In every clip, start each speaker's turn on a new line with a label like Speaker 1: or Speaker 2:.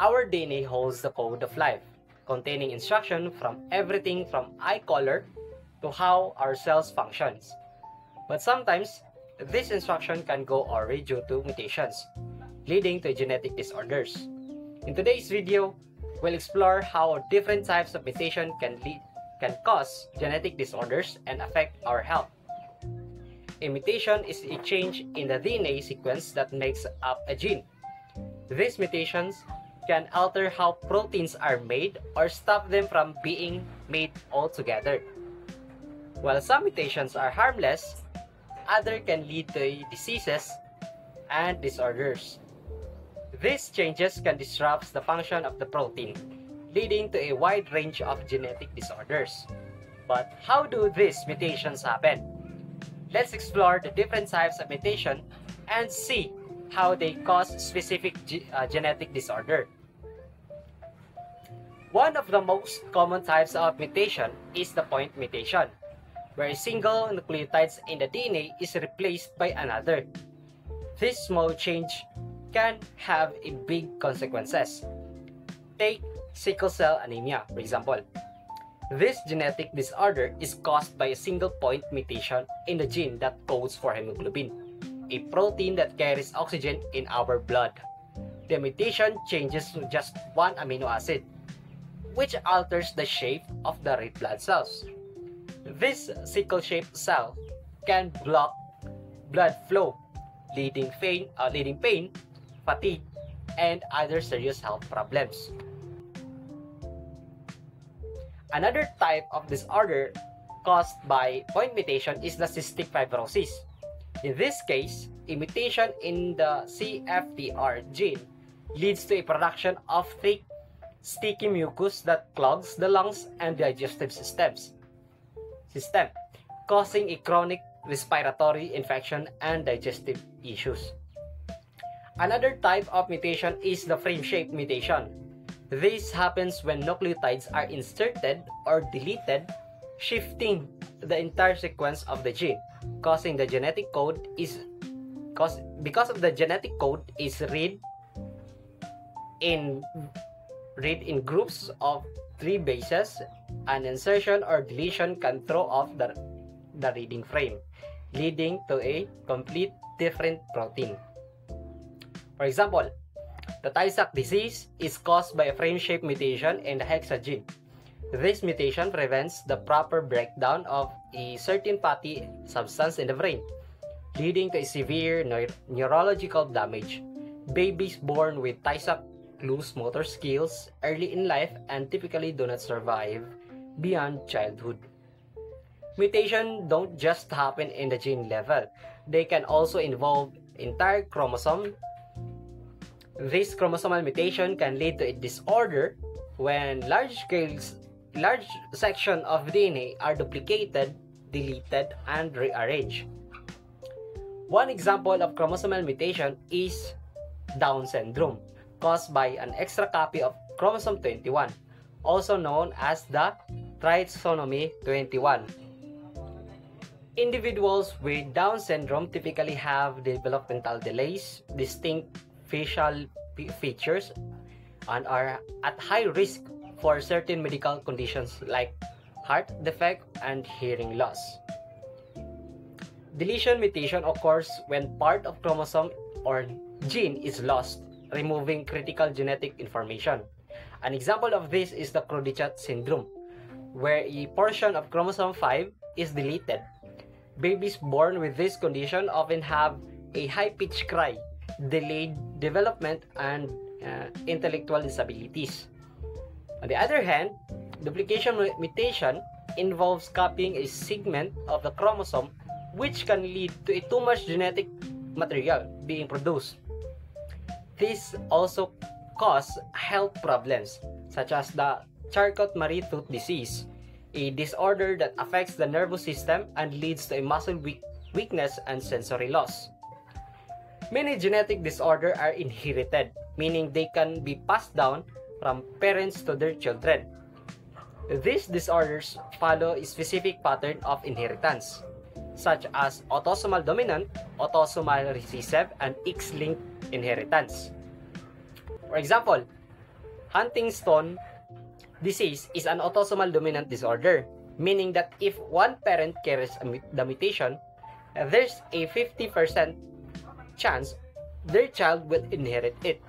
Speaker 1: Our DNA holds the code of life, containing instruction from everything from eye color to how our cells functions. But sometimes, this instruction can go awry due to mutations, leading to genetic disorders. In today's video, we'll explore how different types of mutation can cause genetic disorders and affect our health. A mutation is a change in the DNA sequence that makes up a gene. These mutations can alter how proteins are made or stop them from being made altogether. While some mutations are harmless, others can lead to diseases and disorders. These changes can disrupt the function of the protein, leading to a wide range of genetic disorders. But how do these mutations happen? Let's explore the different types of mutation and see how they cause specific genetic disorder. One of the most common types of mutation is the point mutation, where a single nucleotide in the DNA is replaced by another. This small change can have big consequences. Take sickle cell anemia, for example. This genetic disorder is caused by a single point mutation in the gene that codes for hemoglobin, a protein that carries oxygen in our blood. The mutation changes to just one amino acid, which alters the shape of the red blood cells. This sickle-shaped cell can block blood flow, leading pain, fatigue, and other serious health problems. Another type of disorder caused by point mutation is the cystic fibrosis. In this case, a mutation in the CFTR gene leads to a production of thick, sticky mucus that clogs the lungs and digestive system, causing a chronic respiratory infection and digestive issues. Another type of mutation is the frame-shift mutation. This happens when nucleotides are inserted or deleted, shifting the entire sequence of the gene, because the genetic code is read in groups of 3 bases. An insertion or deletion can throw off the reading frame, leading to a complete different protein. For example, the Tay-Sachs disease is caused by a frame-shift mutation in the hexa gene. This mutation prevents the proper breakdown of a certain fatty substance in the brain, leading to a severe neurological damage. Babies born with Tay-Sachs lose motor skills early in life and typically do not survive beyond childhood. Mutations don't just happen in the gene level. They can also involve entire chromosome. This chromosomal mutation can lead to a disorder when large sections of DNA are duplicated, deleted, and rearranged. One example of chromosomal mutation is Down syndrome, caused by an extra copy of chromosome 21, also known as the trisomy 21. Individuals with Down syndrome typically have developmental delays, distinct facial features, and are at high risk for certain medical conditions like heart defect and hearing loss. Deletion mutation occurs when part of chromosome or gene is lost, removing critical genetic information. An example of this is the Crodichat syndrome, where a portion of chromosome 5 is deleted. Babies born with this condition often have a high-pitched cry, delayed development, and intellectual disabilities. On the other hand, duplication mutation involves copying a segment of the chromosome, which can lead to too much genetic material being produced. This also causes health problems such as the Charcot-Marie-Tooth disease, a disorder that affects the nervous system and leads to a muscle weakness and sensory loss. Many genetic disorders are inherited, meaning they can be passed down from parents to their children. These disorders follow a specific pattern of inheritance, such as autosomal dominant, autosomal recessive, and X-linked inheritance. For example, Huntington disease is an autosomal dominant disorder, meaning that if one parent carries the mutation, there's a 50% chance their child will inherit it.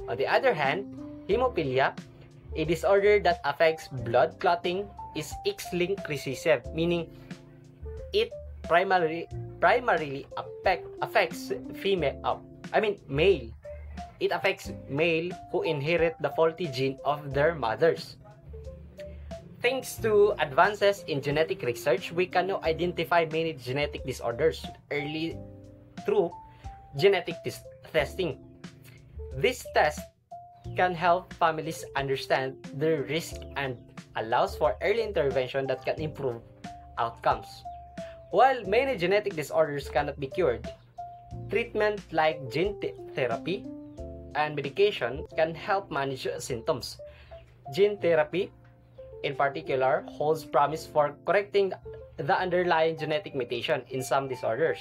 Speaker 1: On the other hand, hemophilia, a disorder that affects blood clotting, is X-linked recessive, meaning it primarily affects male. It affects male who inherit the faulty gene of their mothers. Thanks to advances in genetic research, we can now identify many genetic disorders early through genetic testing. This test can help families understand their risk and allows for early intervention that can improve outcomes. While many genetic disorders cannot be cured, treatment like gene therapy and medication can help manage symptoms. Gene therapy, in particular, holds promise for correcting the underlying genetic mutation in some disorders,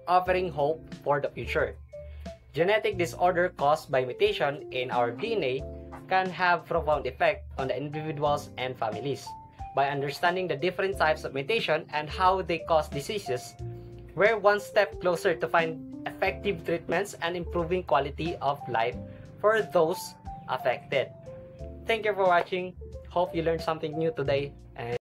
Speaker 1: offering hope for the future. Genetic disorder caused by mutation in our DNA can have profound effect on the individuals and families. By understanding the different types of mutation and how they cause diseases, we're one step closer to find effective treatments and improving quality of life for those affected. Thank you for watching. Hope you learned something new today. And